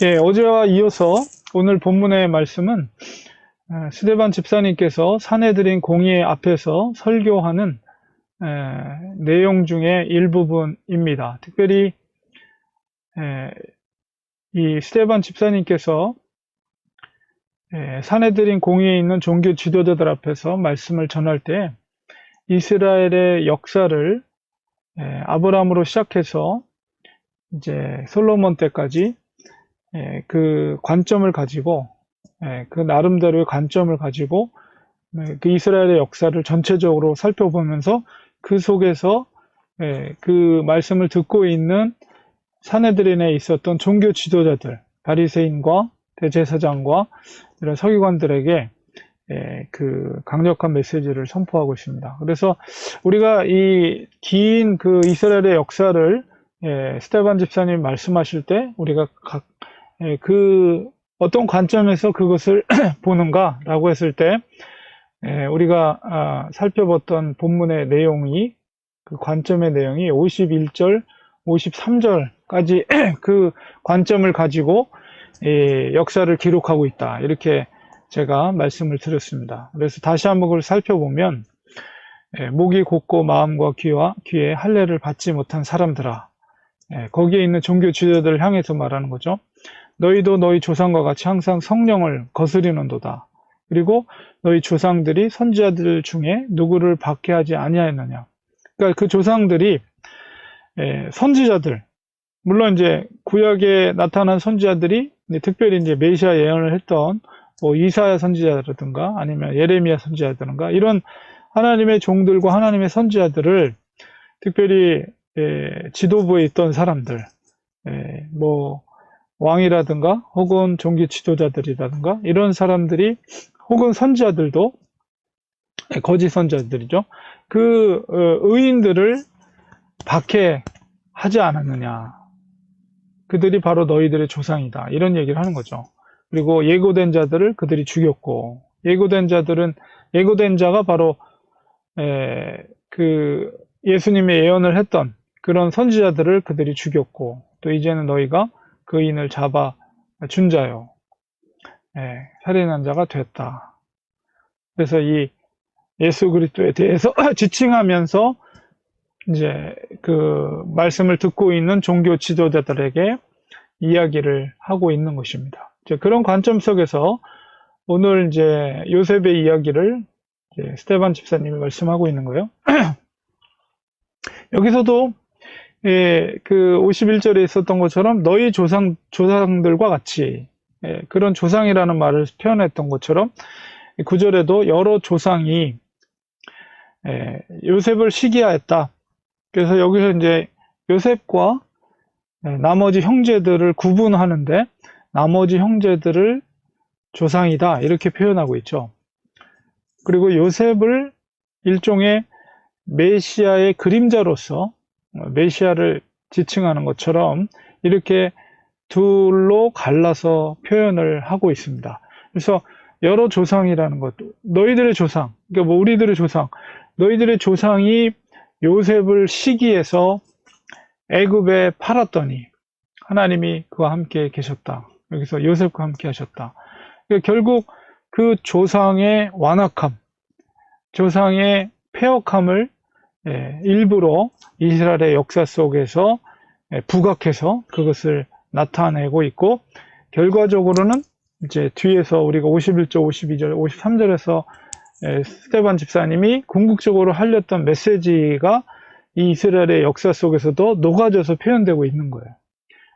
예, 어제와 이어서 오늘 본문의 말씀은 스데반 집사님께서 사내들인 공의 앞에서 설교하는 내용 중의 일부분입니다. 특별히 이 스데반 집사님께서 사내들인 공의에 있는 종교 지도자들 앞에서 말씀을 전할 때 이스라엘의 역사를 아브라함으로 시작해서 이제 솔로몬 때까지 그 관점을 가지고 그 나름대로의 관점을 가지고 그 이스라엘의 역사를 전체적으로 살펴보면서 그 속에서 그 말씀을 듣고 있는 사내들인에 있었던 종교 지도자들, 바리새인과 대제사장과 이런 서기관들에게 그 강력한 메시지를 선포하고 있습니다. 그래서 우리가 이 긴 그 이스라엘의 역사를 스테반 집사님 말씀하실 때 우리가 그 어떤 관점에서 그것을 보는가라고 했을 때 우리가 살펴봤던 본문의 내용이 그 관점의 내용이 51절, 53절까지 그 관점을 가지고 역사를 기록하고 있다. 이렇게 제가 말씀을 드렸습니다. 그래서 다시 한번 그걸 살펴보면 목이 곧고 마음과 귀에 할례를 받지 못한 사람들아, 거기에 있는 종교 지도자들을 향해서 말하는 거죠. 너희도 너희 조상과 같이 항상 성령을 거스리는도다. 그리고 너희 조상들이 선지자들 중에 누구를 박해하지 아니하였느냐. 그러니까 그 조상들이 선지자들, 물론 이제 구약에 나타난 선지자들이 특별히 이제 메시아 예언을 했던 뭐 이사야 선지자라든가 아니면 예레미야 선지자라든가 이런 하나님의 종들과 하나님의 선지자들을 특별히 지도부에 있던 사람들, 뭐 왕이라든가 혹은 종교 지도자들이라든가 이런 사람들이 혹은 선지자들도 거짓 선지자들이죠. 그 의인들을 박해하지 않았느냐. 그들이 바로 너희들의 조상이다. 이런 얘기를 하는 거죠. 그리고 예고된 자들을 그들이 죽였고, 예고된 자가 바로 그 예수님의 예언을 했던 그런 선지자들을 그들이 죽였고, 또 이제는 너희가 그 인을 잡아 준 자요. 살인한 자가 됐다. 그래서 이 예수 그리스도에 대해서 지칭하면서 이제 그 말씀을 듣고 있는 종교 지도자들에게 이야기를 하고 있는 것입니다. 그런 관점 속에서 오늘 이제 요셉의 이야기를 이제 스테반 집사님이 말씀하고 있는 거예요. 여기서도 그 51절에 있었던 것처럼 너희 조상들과 같이 그런 조상이라는 말을 표현했던 것처럼 9절에도 여러 조상이 요셉을 시기하였다. 그래서 여기서 이제 요셉과 나머지 형제들을 구분하는데 나머지 형제들을 조상이다 이렇게 표현하고 있죠. 그리고 요셉을 일종의 메시아의 그림자로서 메시아를 지칭하는 것처럼 이렇게 둘로 갈라서 표현을 하고 있습니다. 그래서 여러 조상이라는 것, 너희들의 조상, 그러니까 뭐 우리들의 조상, 너희들의 조상이 요셉을 시기해서 애굽에 팔았더니 하나님이 그와 함께 계셨다. 여기서 요셉과 함께 하셨다. 그러니까 결국 그 조상의 완악함, 조상의 패역함을 일부러 이스라엘의 역사 속에서 부각해서 그것을 나타내고 있고, 결과적으로는 이제 뒤에서 우리가 51절, 52절, 53절에서 스테반 집사님이 궁극적으로 알렸던 메시지가 이 이스라엘의 역사 속에서도 녹아져서 표현되고 있는 거예요.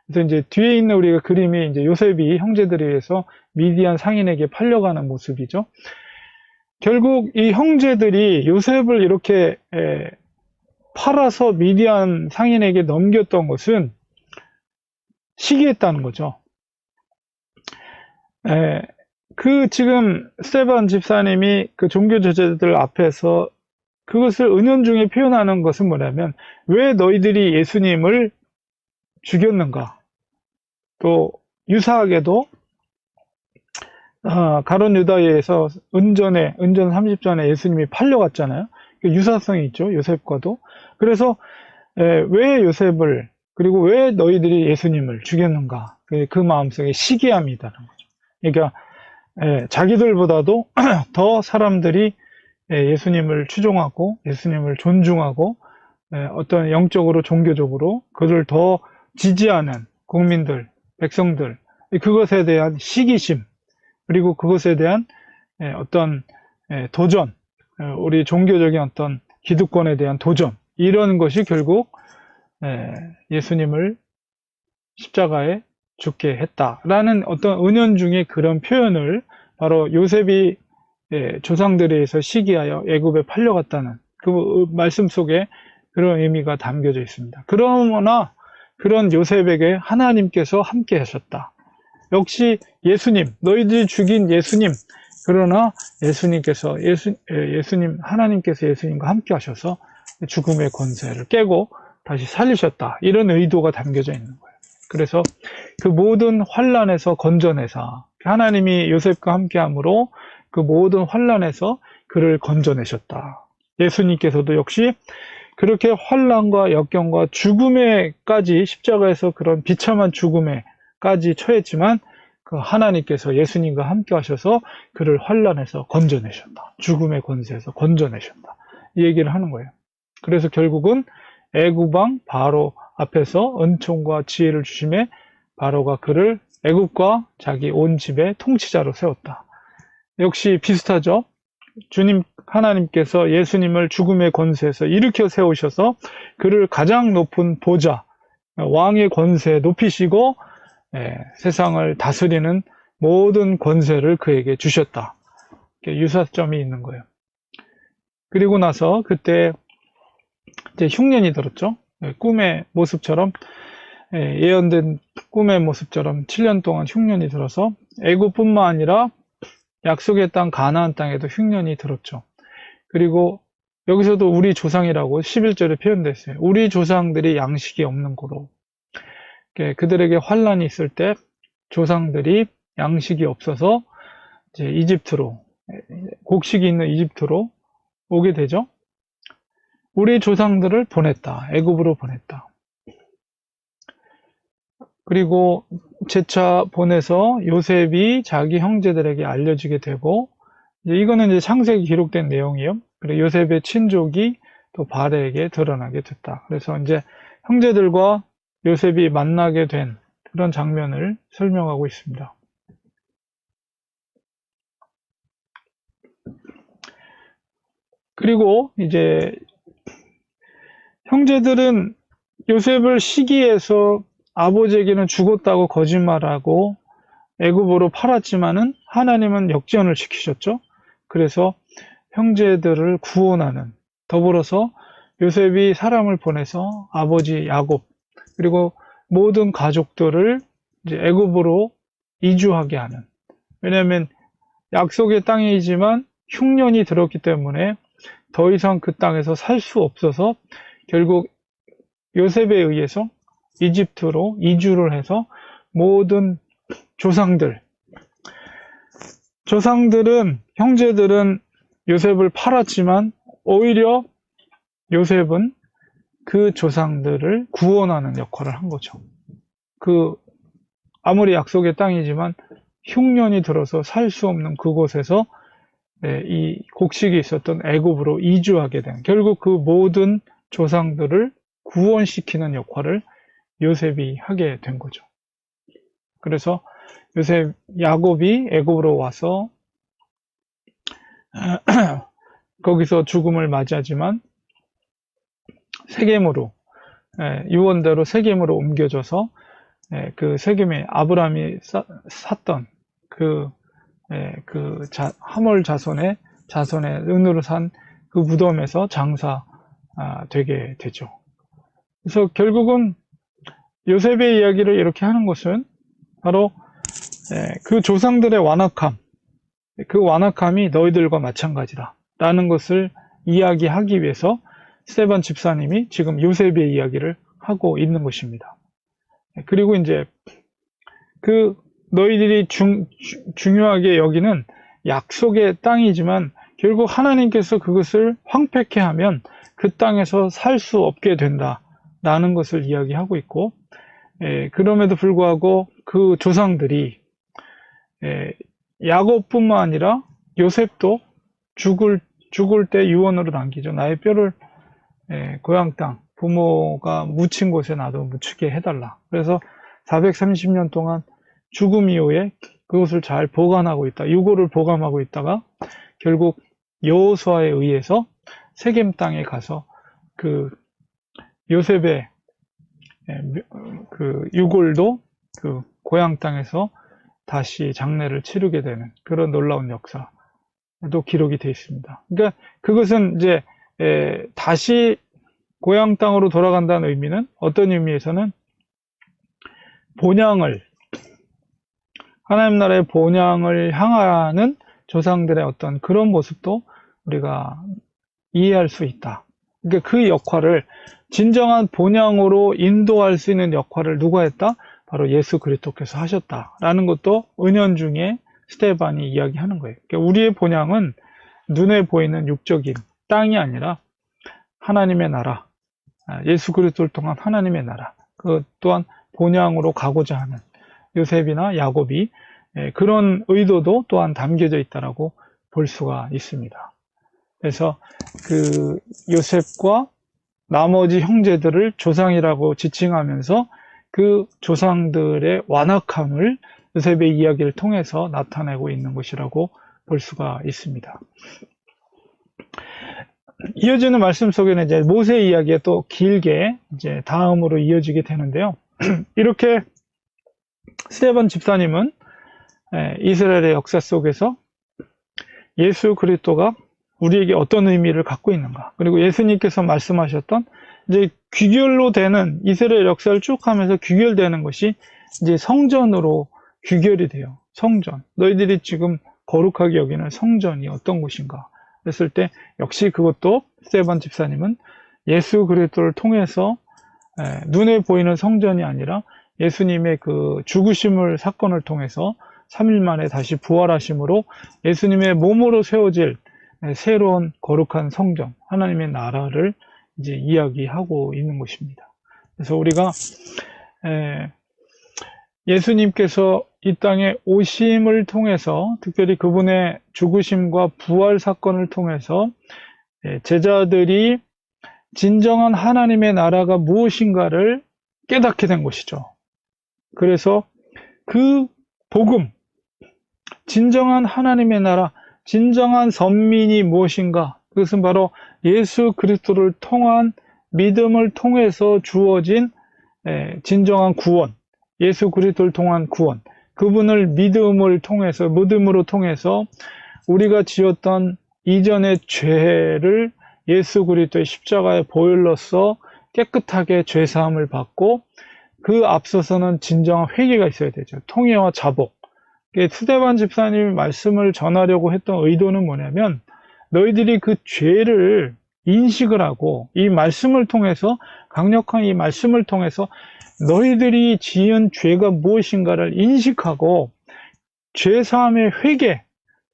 그래서 이제 뒤에 있는 우리가 그림이 이제 요셉이 형제들에 의해서 미디안 상인에게 팔려가는 모습이죠. 결국 이 형제들이 요셉을 이렇게 팔아서 미디안 상인에게 넘겼던 것은 시기했다는 거죠. 그 지금 스테반 집사님이 그 종교 지도자들 앞에서 그것을 은연중에 표현하는 것은 뭐냐면, 왜 너희들이 예수님을 죽였는가? 또 유사하게도 가룟 유다에서 은전 30전에 예수님이 팔려갔잖아요. 유사성이 있죠, 요셉과도. 그래서 왜 요셉을 그리고 왜 너희들이 예수님을 죽였는가? 그 마음속에 시기함이 있다는 거죠. 그러니까 자기들보다도 더 사람들이 예수님을 추종하고 예수님을 존중하고 어떤 영적으로 종교적으로 그를 더 지지하는 국민들, 백성들, 그것에 대한 시기심, 그리고 그것에 대한 어떤 도전, 우리 종교적인 어떤 기득권에 대한 도전, 이런 것이 결국 예수님을 십자가에 죽게 했다라는 어떤 은연중에 그런 표현을 바로 요셉이 조상들에 의해서 시기하여 애굽에 팔려갔다는 그 말씀 속에 그런 의미가 담겨져 있습니다. 그러나 그런 요셉에게 하나님께서 함께 하셨다. 역시 예수님, 너희들이 죽인 예수님, 그러나 예수님, 하나님께서 예수님과 함께 하셔서 죽음의 권세를 깨고 다시 살리셨다. 이런 의도가 담겨져 있는 거예요. 그래서 그 모든 환난에서 건져내사, 하나님이 요셉과 함께함으로 그 모든 환난에서 그를 건져내셨다. 예수님께서도 역시 그렇게 환난과 역경과 죽음에까지, 십자가에서 그런 비참한 죽음에까지 처했지만 그 하나님께서 예수님과 함께 하셔서 그를 환난에서 건져내셨다. 죽음의 권세에서 건져내셨다. 이 얘기를 하는 거예요. 그래서 결국은 애굽 왕 바로 앞에서 은총과 지혜를 주심에 바로가 그를 애굽과 자기 온 집의 통치자로 세웠다. 역시 비슷하죠. 주님 하나님께서 예수님을 죽음의 권세에서 일으켜 세우셔서 그를 가장 높은 보좌, 왕의 권세에 높이시고 세상을 다스리는 모든 권세를 그에게 주셨다. 유사점이 있는 거예요. 그리고 나서 그때 이제 흉년이 들었죠. 꿈의 모습처럼, 예언된 꿈의 모습처럼 7년 동안 흉년이 들어서 애굽뿐만 아니라 약속의 땅 가나안 땅에도 흉년이 들었죠. 그리고 여기서도 우리 조상이라고 11절에 표현됐어요. 우리 조상들이 양식이 없는 고로, 그들에게 환란이 있을 때 조상들이 양식이 없어서 이제 이집트로, 곡식이 있는 이집트로 오게 되죠. 우리 조상들을 보냈다. 애굽으로 보냈다. 그리고 재차 보내서 요셉이 자기 형제들에게 알려지게 되고, 이거는 이제 창세기 기록된 내용이에요. 그리고 요셉의 친족이 또 바레에게 드러나게 됐다. 그래서 이제 형제들과 요셉이 만나게 된 그런 장면을 설명하고 있습니다. 그리고 이제 형제들은 요셉을 시기해서 아버지에게는 죽었다고 거짓말하고 애굽으로 팔았지만은 하나님은 역전을 시키셨죠. 그래서 형제들을 구원하는, 더불어서 요셉이 사람을 보내서 아버지 야곱 그리고 모든 가족들을 이제 애굽으로 이주하게 하는, 왜냐하면 약속의 땅이지만 흉년이 들었기 때문에 더 이상 그 땅에서 살 수 없어서 결국 요셉에 의해서 이집트로 이주를 해서 모든 조상들은, 형제들은 요셉을 팔았지만 오히려 요셉은 그 조상들을 구원하는 역할을 한 거죠. 아무리 약속의 땅이지만 흉년이 들어서 살 수 없는 그곳에서 이 곡식이 있었던 애굽으로 이주하게 된, 결국 그 모든 조상들을 구원시키는 역할을 요셉이 하게 된 거죠. 그래서 야곱이 애굽으로 와서 거기서 죽음을 맞이하지만 세겜으로, 유언대로 세겜으로 옮겨져서 그 세겜에 아브라함이 샀던 하몰 자손의 은으로 산 그 무덤에서 장사되게 되죠. 그래서 결국은 요셉의 이야기를 이렇게 하는 것은 바로 그 조상들의 완악함, 그 완악함이 너희들과 마찬가지다 라는 것을 이야기하기 위해서 스데반 집사님이 지금 요셉의 이야기를 하고 있는 것입니다. 그리고 이제 너희들이 중요하게 여기는 약속의 땅이지만 결국 하나님께서 그것을 황폐케 하면 그 땅에서 살 수 없게 된다 라는 것을 이야기하고 있고, 그럼에도 불구하고 그 조상들이 야곱뿐만 아니라 요셉도 죽을 때 유언으로 남기죠. 나의 뼈를 고향 땅, 부모가 묻힌 곳에 나도 묻히게 해달라. 그래서 430년 동안 죽음 이후에 그것을 잘 보관하고 있다. 유골을 보관하고 있다가 결국 여호수아에 의해서 세겜 땅에 가서 그 요셉의 그 유골도 그 고향 땅에서 다시 장례를 치르게 되는 그런 놀라운 역사도 기록이 되어 있습니다. 그러니까 그것은 이제 다시 고향 땅으로 돌아간다는 의미는 어떤 의미에서는 본향을, 하나님 나라의 본향을 향하는 조상들의 어떤 그런 모습도 우리가 이해할 수 있다. 그러니까 그 역할을, 진정한 본향으로 인도할 수 있는 역할을 누가 했다? 바로 예수 그리스도께서 하셨다라는 것도 은연중에 스테반이 이야기하는 거예요. 그러니까 우리의 본향은 눈에 보이는 육적인 땅이 아니라 하나님의 나라, 예수 그리스도를 통한 하나님의 나라, 그 또한 본향으로 가고자 하는 요셉이나 야곱이 그런 의도도 또한 담겨져 있다라고 볼 수가 있습니다. 그래서 그 요셉과 나머지 형제들을 조상이라고 지칭하면서 그 조상들의 완악함을 요셉의 이야기를 통해서 나타내고 있는 것이라고 볼 수가 있습니다. 이어지는 말씀 속에는 이제 모세 이야기가 또 길게 이제 다음으로 이어지게 되는데요. 이렇게 스데반 집사님은 이스라엘의 역사 속에서 예수 그리스도가 우리에게 어떤 의미를 갖고 있는가, 그리고 예수님께서 말씀하셨던 이제 귀결로 되는 이스라엘 역사를 쭉 하면서 귀결되는 것이 이제 성전으로 귀결이 돼요. 성전. 너희들이 지금 거룩하게 여기는 성전이 어떤 곳인가 했을 때 역시 그것도 스데반 집사님은 예수 그리스도를 통해서 눈에 보이는 성전이 아니라 예수님의 그 죽으심을 사건을 통해서 3일 만에 다시 부활하심으로 예수님의 몸으로 세워질 새로운 거룩한 성전, 하나님의 나라를 이제 이야기하고 있는 것입니다. 그래서 우리가 예수님께서 이 땅에 오심을 통해서, 특별히 그분의 죽으심과 부활 사건을 통해서 제자들이 진정한 하나님의 나라가 무엇인가를 깨닫게 된 것이죠. 그래서 그 복음, 진정한 하나님의 나라, 진정한 선민이 무엇인가? 그것은 바로 예수 그리스도를 통한 믿음을 통해서 주어진 진정한 구원, 예수 그리스도를 통한 구원, 그분을 믿음으로 통해서 우리가 지었던 이전의 죄를 예수 그리스도의 십자가의 보혈로서 깨끗하게 죄사함을 받고, 그 앞서서는 진정한 회개가 있어야 되죠. 통회와 자복. 스데반 집사님이 말씀을 전하려고 했던 의도는 뭐냐면, 너희들이 그 죄를 인식을 하고 이 말씀을 통해서, 강력한 이 말씀을 통해서 너희들이 지은 죄가 무엇인가를 인식하고 죄사함의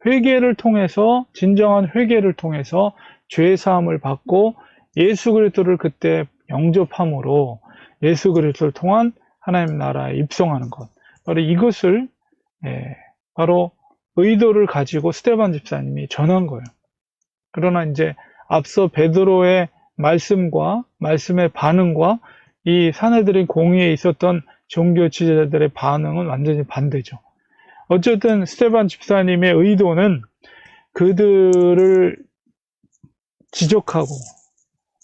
회개를 통해서, 진정한 회개를 통해서 죄사함을 받고 예수 그리스도를 그때 영접함으로 예수 그리스도를 통한 하나님 나라에 입성하는 것, 바로 이것을 바로 의도를 가지고 스데반 집사님이 전한 거예요. 그러나 이제 앞서 베드로의 말씀과 말씀의 반응과 이 사내들의 공의에 있었던 종교 지도자들의 반응은 완전히 반대죠. 어쨌든 스데반 집사님의 의도는 그들을 지적하고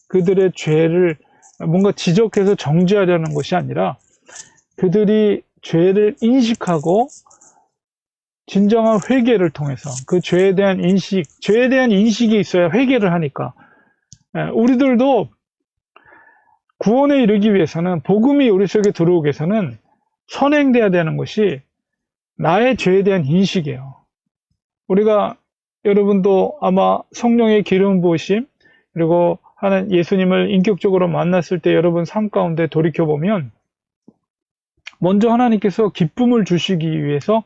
그들의 죄를 뭔가 지적해서 정죄하려는 것이 아니라, 그들이 죄를 인식하고 진정한 회개를 통해서 그 죄에 대한 인식이 있어야 회개를 하니까, 우리들도 구원에 이르기 위해서는, 복음이 우리 속에 들어오기 위해서는 선행돼야 되는 것이 나의 죄에 대한 인식이에요. 우리가, 여러분도 아마 성령의 기름 부으심, 그리고 하는 예수님을 인격적으로 만났을 때 여러분 삶 가운데 돌이켜보면, 먼저 하나님께서 기쁨을 주시기 위해서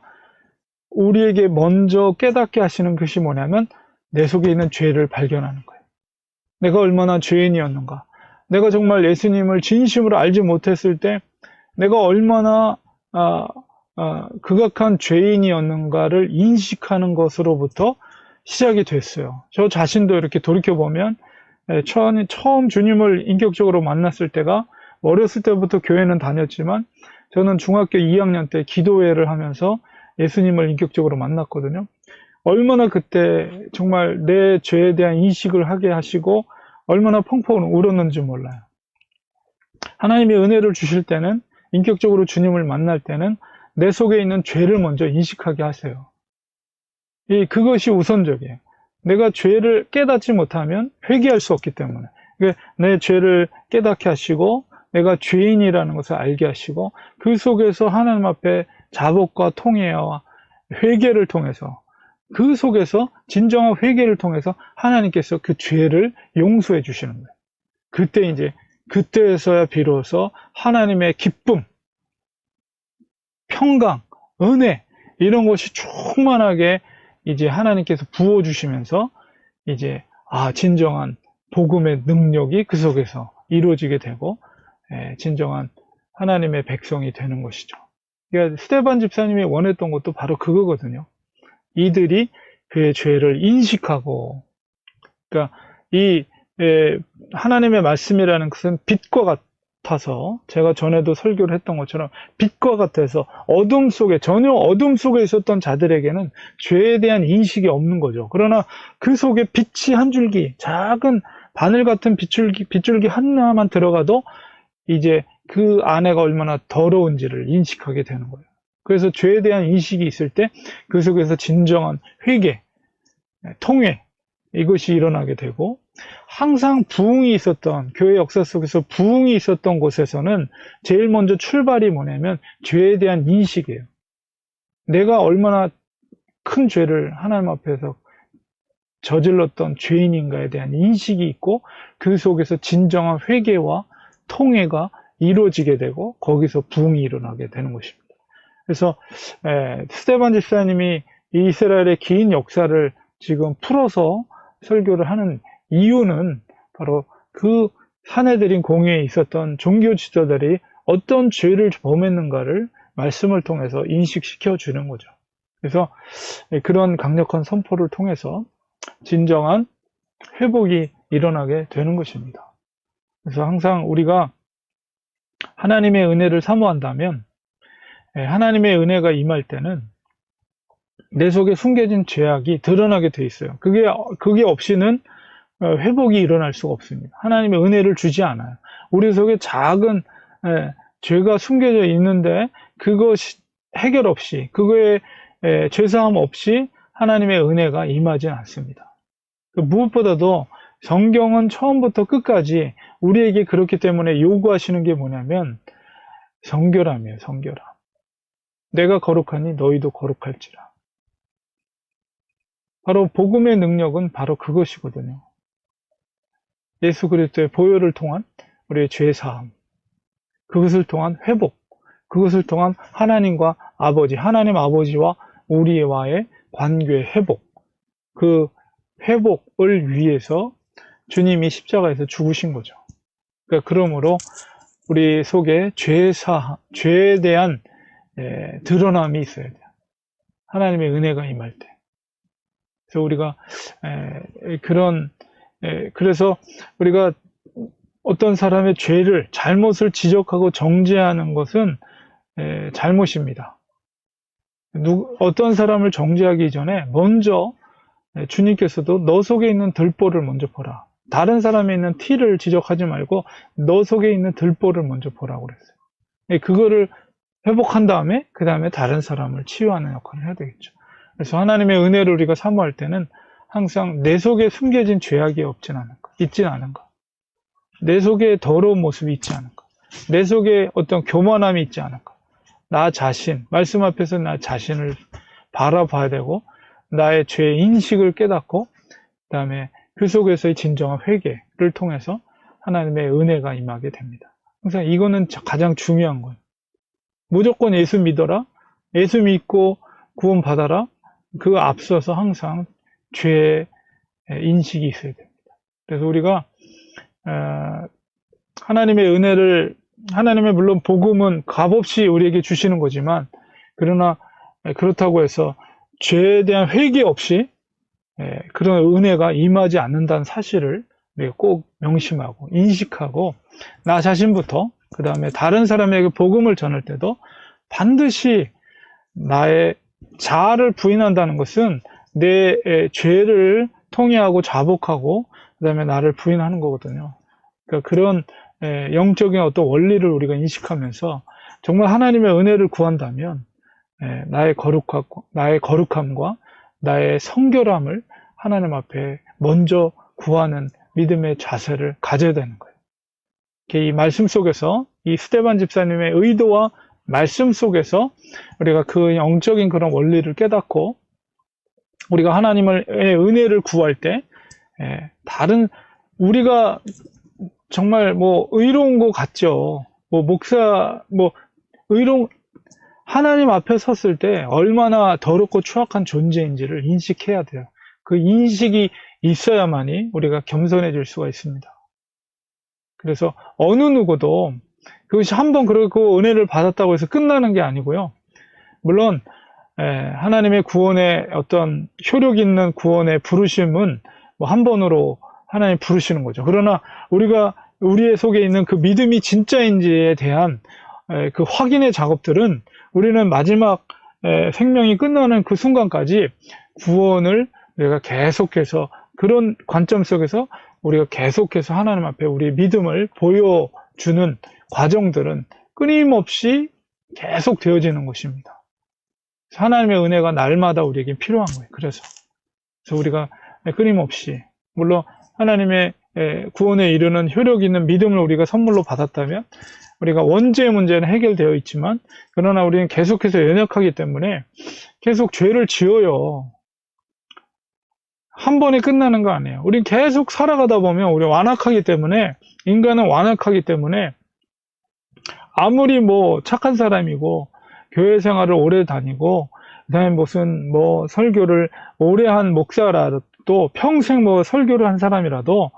우리에게 먼저 깨닫게 하시는 것이 뭐냐면, 내 속에 있는 죄를 발견하는 거예요. 내가 얼마나 죄인이었는가, 내가 정말 예수님을 진심으로 알지 못했을 때 내가 얼마나 극악한 죄인이었는가를 인식하는 것으로부터 시작이 됐어요. 저 자신도 이렇게 돌이켜보면 처음 주님을 인격적으로 만났을 때가 어렸을 때부터 교회는 다녔지만 저는 중학교 2학년 때 기도회를 하면서 예수님을 인격적으로 만났거든요. 얼마나 그때 정말 내 죄에 대한 인식을 하게 하시고 얼마나 펑펑 울었는지 몰라요. 하나님의 은혜를 주실 때는 인격적으로 주님을 만날 때는 내 속에 있는 죄를 먼저 인식하게 하세요. 그것이 우선적이에요. 내가 죄를 깨닫지 못하면 회개할 수 없기 때문에 내 죄를 깨닫게 하시고 내가 죄인이라는 것을 알게 하시고 그 속에서 하나님 앞에 자복과 통회와 회개를 통해서 그 속에서 진정한 회개를 통해서 하나님께서 그 죄를 용서해 주시는 거예요. 그때에서야 비로소 하나님의 기쁨, 평강, 은혜 이런 것이 충만하게 이제 하나님께서 부어주시면서 이제 진정한 복음의 능력이 그 속에서 이루어지게 되고 진정한 하나님의 백성이 되는 것이죠. 그러니까 스데반 집사님이 원했던 것도 바로 그거거든요. 이들이 그의 죄를 인식하고, 그러니까 하나님의 말씀이라는 것은 빛과 같아서 제가 전에도 설교를 했던 것처럼 빛과 같아서 전혀 어둠 속에 있었던 자들에게는 죄에 대한 인식이 없는 거죠. 그러나 그 속에 빛이 한 줄기, 작은 바늘 같은 빗줄기 하나만 들어가도 이제 그 안에가 얼마나 더러운지를 인식하게 되는 거예요. 그래서 죄에 대한 인식이 있을 때 그 속에서 진정한 회개, 통회 이것이 일어나게 되고 항상 부흥이 있었던 교회 역사 속에서 부흥이 있었던 곳에서는 제일 먼저 출발이 뭐냐면 죄에 대한 인식이에요. 내가 얼마나 큰 죄를 하나님 앞에서 저질렀던 죄인인가에 대한 인식이 있고 그 속에서 진정한 회개와 통회가 이루어지게 되고 거기서 부흥이 일어나게 되는 것입니다. 그래서 스데반 집사님이 이스라엘의 긴 역사를 지금 풀어서 설교를 하는 이유는 바로 그 사내들인 공회에 있었던 종교 지도자들이 어떤 죄를 범했는가를 말씀을 통해서 인식시켜 주는 거죠. 그래서 그런 강력한 선포를 통해서 진정한 회복이 일어나게 되는 것입니다. 그래서 항상 우리가 하나님의 은혜를 사모한다면 하나님의 은혜가 임할 때는 내 속에 숨겨진 죄악이 드러나게 돼 있어요. 그게 없이는 회복이 일어날 수가 없습니다. 하나님의 은혜를 주지 않아요. 우리 속에 작은 죄가 숨겨져 있는데 그것이 해결 없이 그거에 죄사함 없이 하나님의 은혜가 임하지 않습니다. 무엇보다도 성경은 처음부터 끝까지 우리에게 그렇기 때문에 요구하시는 게 뭐냐면 성결함이에요. 성결함. 내가 거룩하니 너희도 거룩할지라. 바로 복음의 능력은 바로 그것이거든요. 예수 그리스도의 보혈을 통한 우리의 죄 사함, 그것을 통한 회복, 그것을 통한 하나님과 아버지, 하나님 아버지와 우리와의 관계의 회복, 그 회복을 위해서 주님이 십자가에서 죽으신 거죠. 그러니까 그러므로 우리 속에 죄에 대한 드러남이 있어야 돼요. 하나님의 은혜가 임할 때. 그래서 우리가 그래서 우리가 어떤 사람의 죄를 잘못을 지적하고 정죄하는 것은 잘못입니다. 어떤 사람을 정죄하기 전에 먼저 주님께서도 너 속에 있는 들보를 먼저 보라. 다른 사람에 있는 티를 지적하지 말고 너 속에 있는 들보를 먼저 보라고 그랬어요. 그거를 회복한 다음에 그 다음에 다른 사람을 치유하는 역할을 해야 되겠죠. 그래서 하나님의 은혜를 우리가 사모할 때는 항상 내 속에 숨겨진 죄악이 있진 않은가. 내 속에 더러운 모습이 있지 않은가. 내 속에 어떤 교만함이 있지 않은가. 나 자신, 말씀 앞에서 나 자신을 바라봐야 되고 나의 죄 인식을 깨닫고 그다음에 그 속에서의 진정한 회개를 통해서 하나님의 은혜가 임하게 됩니다. 항상 이거는 가장 중요한 거예요. 무조건 예수 믿어라. 예수 믿고 구원 받아라. 그 앞서서 항상 죄의 인식이 있어야 됩니다. 그래서 우리가 하나님의 은혜를, 하나님의 물론 복음은 값없이 우리에게 주시는 거지만, 그러나 그렇다고 해서 죄에 대한 회개 없이 그런 은혜가 임하지 않는다는 사실을 우리가 꼭 명심하고 인식하고, 나 자신부터 그 다음에 다른 사람에게 복음을 전할 때도 반드시 나의 자아를 부인한다는 것은 내 죄를 통회하고 자복하고 그 다음에 나를 부인하는 거거든요. 그러니까 그런 영적인 어떤 원리를 우리가 인식하면서 정말 하나님의 은혜를 구한다면 나의 거룩함과 나의 성결함을 하나님 앞에 먼저 구하는 믿음의 자세를 가져야 되는 거예요. 이 말씀 속에서 이 스데반 집사님의 의도와 말씀 속에서 우리가 그 영적인 그런 원리를 깨닫고 우리가 하나님의 은혜를 구할 때 다른 우리가 정말 뭐 의로운 것 같죠. 뭐 목사 뭐 의로운 하나님 앞에 섰을 때 얼마나 더럽고 추악한 존재인지를 인식해야 돼요. 그 인식이 있어야만이 우리가 겸손해질 수가 있습니다. 그래서 어느 누구도 그것이 한번 그렇고 은혜를 받았다고 해서 끝나는 게 아니고요. 물론 하나님의 구원의 어떤 효력 있는 구원의 부르심은 뭐 한 번으로 하나님 부르시는 거죠. 그러나 우리가 우리의 속에 있는 그 믿음이 진짜인지에 대한 그 확인의 작업들은 우리는 마지막 생명이 끝나는 그 순간까지 구원을 우리가 계속해서 그런 관점 속에서 우리가 계속해서 하나님 앞에 우리의 믿음을 보여주는 과정들은 끊임없이 계속 되어지는 것입니다. 하나님의 은혜가 날마다 우리에게 필요한 거예요. 그래서 우리가 끊임없이 물론 하나님의 구원에 이르는 효력 있는 믿음을 우리가 선물로 받았다면 우리가 원죄의 문제는 해결되어 있지만 그러나 우리는 계속해서 연약하기 때문에 계속 죄를 지어요. 한 번에 끝나는 거 아니에요. 우리는 계속 살아가다 보면 우리 완악하기 때문에 인간은 완악하기 때문에 아무리 뭐 착한 사람이고 교회 생활을 오래 다니고 그다음에 무슨 뭐 설교를 오래 한 목사라도 평생 뭐 설교를 한 사람이라도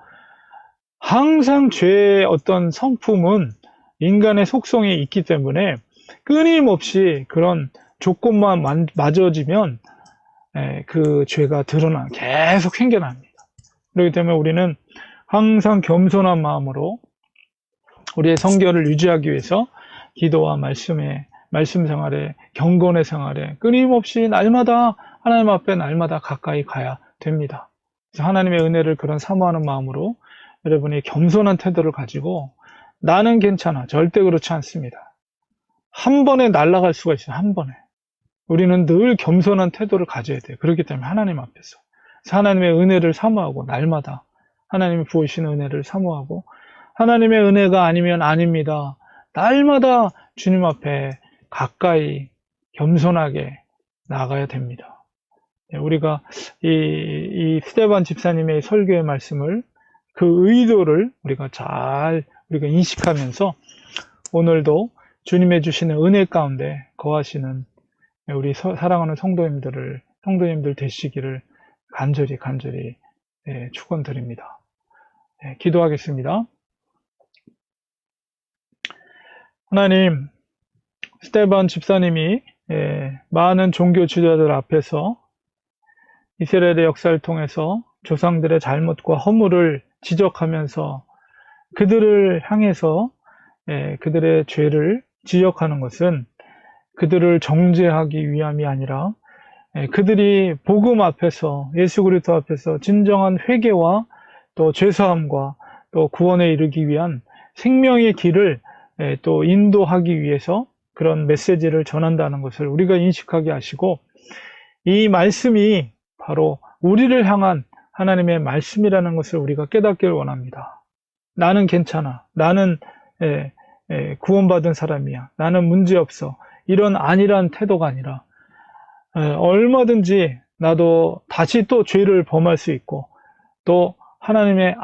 항상 죄의 어떤 성품은 인간의 속성이 있기 때문에 끊임없이 그런 조건만 맞아지면 그 죄가 계속 생겨납니다. 그렇기 때문에 우리는 항상 겸손한 마음으로 우리의 성결을 유지하기 위해서 기도와 말씀 생활에, 경건의 생활에 끊임없이 날마다 하나님 앞에 날마다 가까이 가야 됩니다. 그래서 하나님의 은혜를 그런 사모하는 마음으로 여러분이 겸손한 태도를 가지고 나는 괜찮아. 절대 그렇지 않습니다. 한 번에 날아갈 수가 있어요. 한 번에. 우리는 늘 겸손한 태도를 가져야 돼요. 그렇기 때문에 하나님 앞에서. 하나님의 은혜를 사모하고 날마다 하나님이 부으시는 은혜를 사모하고 하나님의 은혜가 아니면 아닙니다. 날마다 주님 앞에 가까이 겸손하게 나가야 됩니다. 우리가 이 스데반 집사님의 설교의 말씀을 그 의도를 우리가 인식하면서 오늘도 주님의 주시는 은혜 가운데 거하시는 우리 사랑하는 성도님들 되시기를 간절히 축원드립니다. 기도하겠습니다. 하나님, 스데반 집사님이 많은 종교 지도자들 앞에서 이스라엘의 역사를 통해서 조상들의 잘못과 허물을 지적하면서 그들을 향해서 그들의 죄를 지적하는 것은 그들을 정죄하기 위함이 아니라 그들이 복음 앞에서 예수 그리스도 앞에서 진정한 회개와 또 죄사함과 또 구원에 이르기 위한 생명의 길을 또 인도하기 위해서 그런 메시지를 전한다는 것을 우리가 인식하게 하시고 이 말씀이 바로 우리를 향한 하나님의 말씀이라는 것을 우리가 깨닫기를 원합니다. 나는 괜찮아. 나는 구원받은 사람이야. 나는 문제없어. 이런 안일한 태도가 아니라 얼마든지 나도 다시 또 죄를 범할 수 있고 또 하나님의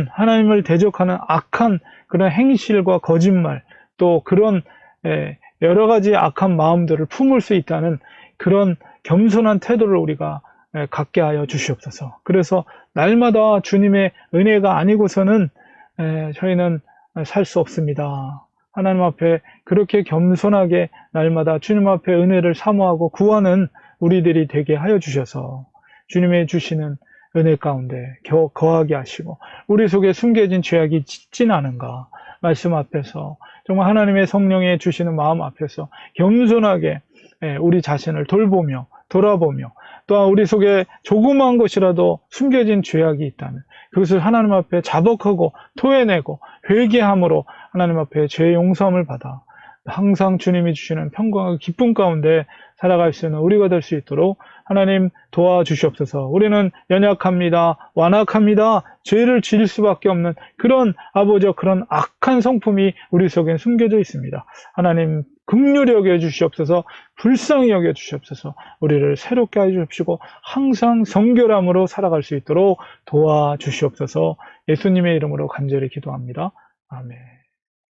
하나님을 대적하는 악한 그런 행실과 거짓말 또 그런 여러 가지 악한 마음들을 품을 수 있다는 그런 겸손한 태도를 우리가 갖게 하여 주시옵소서. 그래서 날마다 주님의 은혜가 아니고서는 저희는 살 수 없습니다. 하나님 앞에 그렇게 겸손하게 날마다 주님 앞에 은혜를 사모하고 구하는 우리들이 되게 하여 주셔서 주님의 주시는 은혜 가운데 거하게 하시고 우리 속에 숨겨진 죄악이 짙진 않은가 말씀 앞에서 정말 하나님의 성령에 주시는 마음 앞에서 겸손하게 우리 자신을 돌보며 돌아보며 또한 우리 속에 조그마한 것이라도 숨겨진 죄악이 있다면 그것을 하나님 앞에 자복하고 토해내고 회개함으로 하나님 앞에 죄의 용서함을 받아 항상 주님이 주시는 평강과 기쁨 가운데 살아갈 수 있는 우리가 될 수 있도록 하나님 도와주시옵소서. 우리는 연약합니다. 완악합니다. 죄를 지을 수밖에 없는 그런 아버지와 그런 악한 성품이 우리 속에 숨겨져 있습니다. 하나님 긍휼히 여겨 주시옵소서. 불쌍히 여겨 주시옵소서. 우리를 새롭게 해 주십시고 항상 성결함으로 살아갈 수 있도록 도와주시옵소서. 예수님의 이름으로 간절히 기도합니다. 아멘.